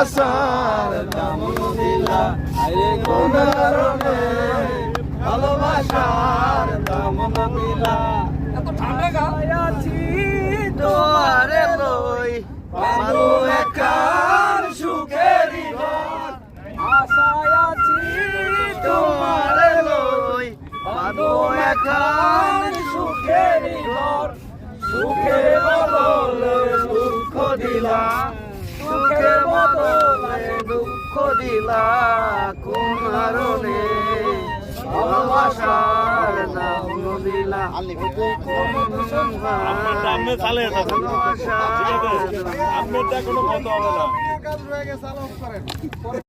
ভালোবাসার দাম দিলা আরে কোন কারণে ভালোবাসার দাম দিলা এত ঠান্ডা গা আছি তোমারে লই বাঁধো একার সুখের ঘর আশায় আছি তোমারে লই বাঁধো একার সুখের ঘর সুখের বদলে দুঃখ দিলা সুখের বদলে দুঃখ দিলা কোন কারণে ভালোবাসার নাম দিলা আপনি চালে আপনারটা কোনো কথা হবে না।